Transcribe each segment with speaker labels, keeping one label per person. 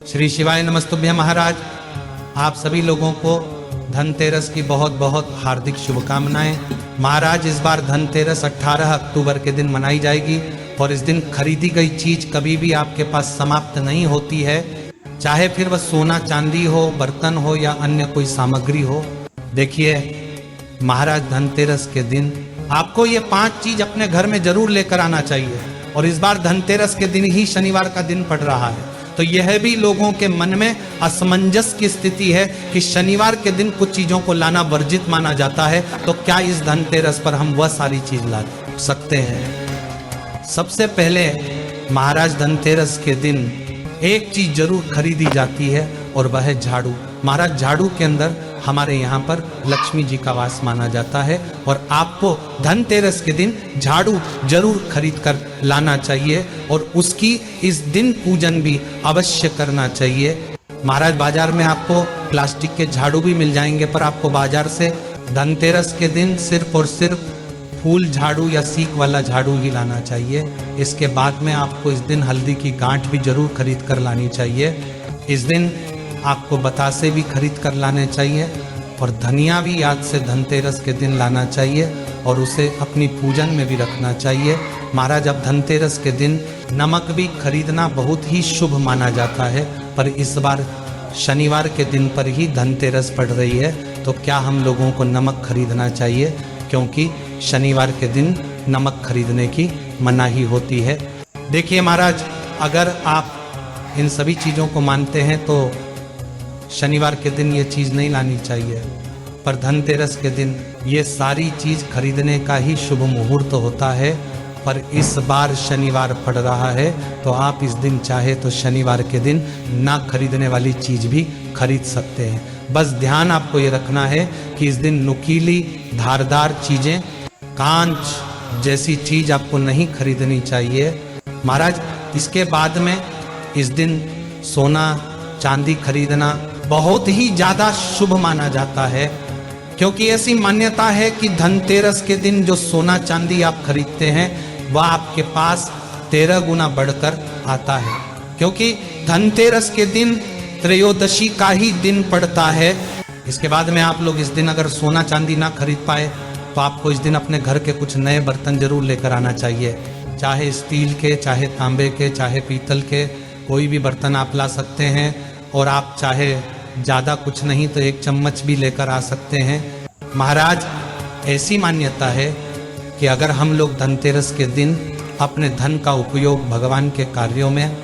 Speaker 1: श्री शिवाय नमस्तुभ्य महाराज। आप सभी लोगों को धनतेरस की बहुत बहुत हार्दिक शुभकामनाएं। महाराज, इस बार धनतेरस 18 अक्टूबर के दिन मनाई जाएगी और इस दिन खरीदी गई चीज कभी भी आपके पास समाप्त नहीं होती है, चाहे फिर वह सोना चांदी हो, बर्तन हो या अन्य कोई सामग्री हो। देखिए महाराज, धनतेरस के दिन आपको ये 5 चीज अपने घर में जरूर लेकर आना चाहिए। और इस बार धनतेरस के दिन ही शनिवार का दिन पड़ रहा है, तो यह भी लोगों के मन में असमंजस की स्थिति है कि शनिवार के दिन कुछ चीजों को लाना वर्जित माना जाता है, तो क्या इस धनतेरस पर हम वह सारी चीज ला सकते हैं? सबसे पहले महाराज, धनतेरस के दिन एक चीज जरूर खरीदी जाती है और वह है झाड़ू। महाराज, झाड़ू के अंदर हमारे यहाँ पर लक्ष्मी जी का वास माना जाता है और आपको धनतेरस के दिन झाड़ू जरूर खरीद कर लाना चाहिए और उसकी इस दिन पूजन भी अवश्य करना चाहिए। महाराज, बाजार में आपको प्लास्टिक के झाड़ू भी मिल जाएंगे, पर आपको बाजार से धनतेरस के दिन सिर्फ और सिर्फ फूल झाड़ू या सीक वाला झाड़ू ही लाना चाहिए। इसके बाद में आपको इस दिन हल्दी की गांठ भी जरूर खरीद कर लानी चाहिए। इस दिन आपको बतासे भी खरीद कर लाने चाहिए और धनिया भी याद से धनतेरस के दिन लाना चाहिए और उसे अपनी पूजन में भी रखना चाहिए। महाराज, अब धनतेरस के दिन नमक भी खरीदना बहुत ही शुभ माना जाता है, पर इस बार शनिवार के दिन पर ही धनतेरस पड़ रही है, तो क्या हम लोगों को नमक खरीदना चाहिए? क्योंकि शनिवार के दिन नमक खरीदने की मनाही होती है। देखिए महाराज, अगर आप इन सभी चीज़ों को मानते हैं तो शनिवार के दिन ये चीज़ नहीं लानी चाहिए, पर धनतेरस के दिन ये सारी चीज़ खरीदने का ही शुभ मुहूर्त होता है। पर इस बार शनिवार पड़ रहा है, तो आप इस दिन चाहे तो शनिवार के दिन ना खरीदने वाली चीज़ भी खरीद सकते हैं। बस ध्यान आपको ये रखना है कि इस दिन नुकीली धारदार चीज़ें, कांच जैसी चीज़ आपको नहीं खरीदनी चाहिए। महाराज, इसके बाद में इस दिन सोना चांदी खरीदना बहुत ही ज़्यादा शुभ माना जाता है, क्योंकि ऐसी मान्यता है कि धनतेरस के दिन जो सोना चांदी आप खरीदते हैं वह आपके पास 13 गुना बढ़कर आता है, क्योंकि धनतेरस के दिन त्रयोदशी का ही दिन पड़ता है। इसके बाद में आप लोग इस दिन अगर सोना चांदी ना खरीद पाए तो आपको इस दिन अपने घर के कुछ नए बर्तन जरूर लेकर आना चाहिए, चाहे स्टील के, चाहे तांबे के, चाहे पीतल के, कोई भी बर्तन आप ला सकते हैं। और आप चाहे ज़्यादा कुछ नहीं तो 1 चम्मच भी लेकर आ सकते हैं। महाराज, ऐसी मान्यता है कि अगर हम लोग धनतेरस के दिन अपने धन का उपयोग भगवान के कार्यों में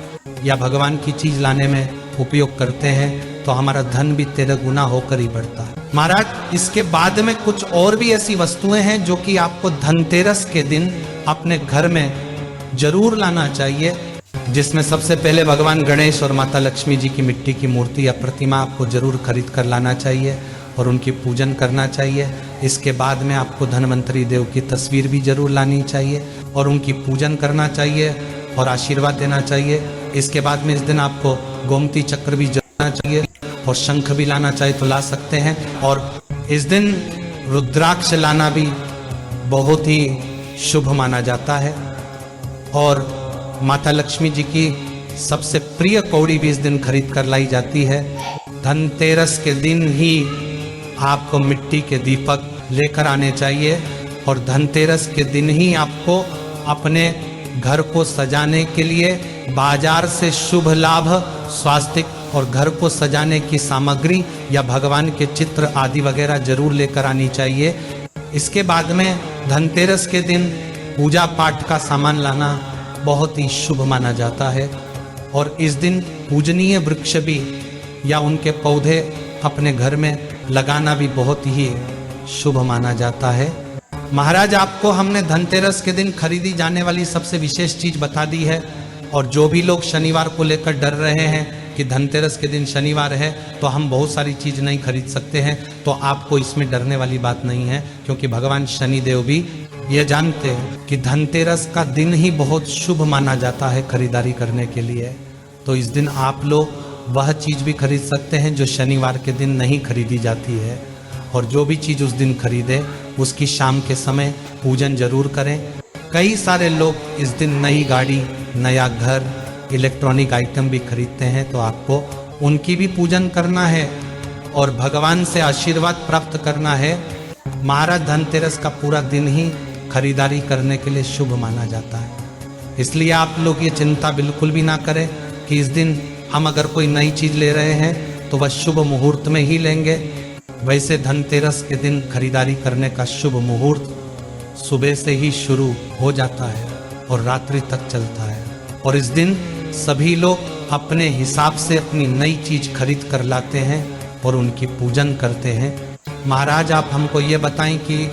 Speaker 1: या भगवान की चीज़ लाने में उपयोग करते हैं तो हमारा धन भी 13 गुना होकर ही बढ़ता है। महाराज, इसके बाद में कुछ और भी ऐसी वस्तुएं हैं जो कि आपको धनतेरस के दिन अपने घर में जरूर लाना चाहिए, जिसमें सबसे पहले भगवान गणेश और माता लक्ष्मी जी की मिट्टी की मूर्ति या प्रतिमा आपको जरूर खरीद कर लाना चाहिए और उनकी पूजन करना चाहिए। इसके बाद में आपको धनवंतरी देव की तस्वीर भी जरूर लानी चाहिए और उनकी पूजन करना चाहिए और आशीर्वाद देना चाहिए। इसके बाद में इस दिन आपको गोमती चक्र भी जलाना चाहिए और शंख भी लाना चाहिए तो ला सकते हैं। और इस दिन रुद्राक्ष लाना भी बहुत ही शुभ माना जाता है और माता लक्ष्मी जी की सबसे प्रिय कौड़ी भी इस दिन खरीद कर लाई जाती है। धनतेरस के दिन ही आपको मिट्टी के दीपक लेकर आने चाहिए और धनतेरस के दिन ही आपको अपने घर को सजाने के लिए बाजार से शुभ लाभ, स्वास्तिक और घर को सजाने की सामग्री या भगवान के चित्र आदि वगैरह जरूर लेकर आनी चाहिए। इसके बाद में धनतेरस के दिन पूजा पाठ का सामान लाना बहुत ही शुभ माना जाता है और इस दिन पूजनीय वृक्ष भी या उनके पौधे अपने घर में लगाना भी बहुत ही शुभ माना जाता है। महाराज, आपको हमने धनतेरस के दिन खरीदी जाने वाली सबसे विशेष चीज बता दी है और जो भी लोग शनिवार को लेकर डर रहे हैं कि धनतेरस के दिन शनिवार है तो हम बहुत सारी चीज नहीं खरीद सकते हैं, तो आपको इसमें डरने वाली बात नहीं है, क्योंकि भगवान शनिदेव भी ये जानते हैं कि धनतेरस का दिन ही बहुत शुभ माना जाता है खरीदारी करने के लिए। तो इस दिन आप लोग वह चीज़ भी खरीद सकते हैं जो शनिवार के दिन नहीं खरीदी जाती है, और जो भी चीज़ उस दिन खरीदे उसकी शाम के समय पूजन जरूर करें। कई सारे लोग इस दिन नई गाड़ी, नया घर इलेक्ट्रॉनिक आइटम भी खरीदते हैं तो आपको उनकी भी पूजन करना है और भगवान से आशीर्वाद प्राप्त करना है। महाराज धनतेरस का पूरा दिन ही खरीदारी करने के लिए शुभ माना जाता है। इसलिए आप लोग ये चिंता बिल्कुल भी ना करें कि इस दिन हम अगर कोई नई चीज ले रहे हैं तो वह शुभ मुहूर्त में ही लेंगे। वैसे धनतेरस के दिन खरीदारी करने का शुभ मुहूर्त सुबह से ही शुरू हो जाता है और रात्रि तक चलता है। और इस दिन सभी लोग अपने हिसाब से अपनी नई चीज खरीद कर लाते हैं और उनकी पूजन करते हैं। महाराज आप हमको ये बताएं कि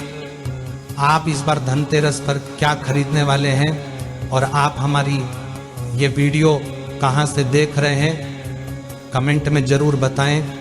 Speaker 1: आप इस बार धनतेरस पर क्या खरीदने वाले हैं और आप हमारी ये वीडियो कहाँ से देख रहे हैं, कमेंट में ज़रूर बताएं।